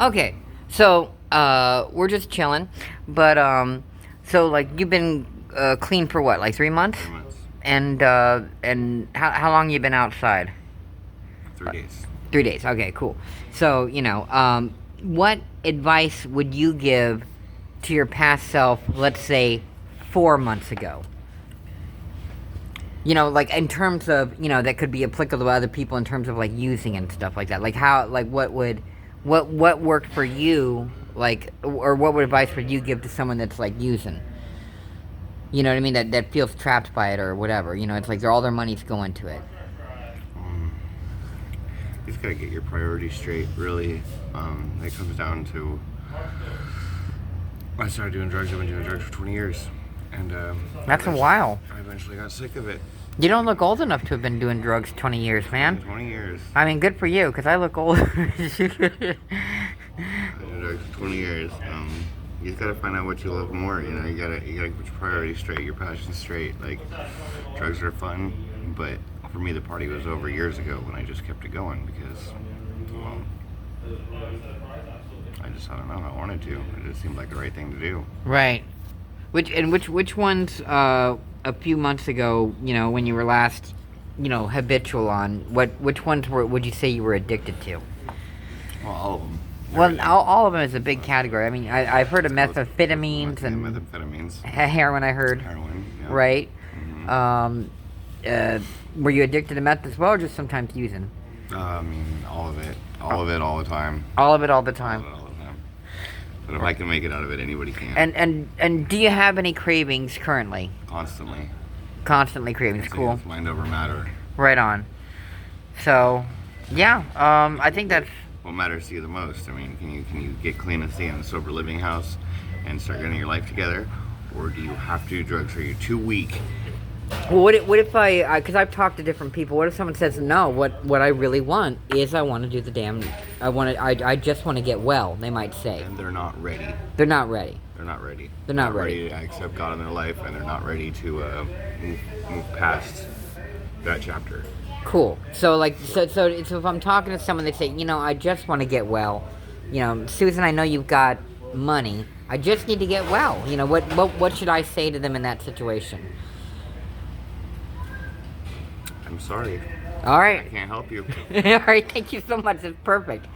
Okay, so we're just chilling, but so like you've been clean for what, like 3 months? 3 months, And how long you been outside? 3 days. 3 days. Okay, cool. So what advice would you give to your past self? Let's say 4 months ago. Like in terms of that could be applicable to other people in terms of like using and stuff like that. Like how, like what worked for you, like, or what would advice would you give to someone that's like using? You know what I mean? That feels trapped by it or whatever. It's like all their money's going to it. Um, you just gotta get your priorities straight. Really, it comes down to. I started doing drugs. I've been doing drugs for 20 years, and That's a while. I eventually got sick of it. You don't look old enough to have been doing drugs 20 years, man. 20 years. I mean, good for you, because I look older. I've been doing drugs for 20 years. You just gotta find out what you love more. You gotta put your priorities straight, your passions straight. Like, drugs are fun, but for me, the party was over years ago when I just kept it going because, well, I don't know, I wanted to. It just seemed like the right thing to do. Right. Which ones a few months ago, when you were last, habitual on, which ones would you say you were addicted to? Well, all of them. Well, all of them is a big category. I mean, I've heard of methamphetamines Yeah, and methamphetamines, heroin. I heard. heroin. Yeah. Right. Mhm. Were you addicted to meth as well, or just sometimes using? I mean, all of it, all the time, All of it, all the all time. of it, all the time. But if I can make it out of it, anybody can. And do you have any cravings currently? Constantly. Constantly cravings. So Cool. it's mind over matter. Right on. So, yeah. I think that's. What matters to you the most? I mean, can you get clean and stay in a sober living house and start getting your life together, or do you have to do drugs? Are you too weak? Well, what if I, because I've talked to different people. What if someone says no? What I really want is I want to do the damn. I just want to get well. They might say And they're not ready. they're not ready. They're not ready. They're not ready. to accept God in their life, and they're not ready to move past that chapter. Cool. So so if I'm talking to someone, they say, I just want to get well. Susan, I know you've got money. I just need to get well. What should I say to them in that situation? I'm sorry. All I right. can't help you. All right. Thank you so much. It's perfect.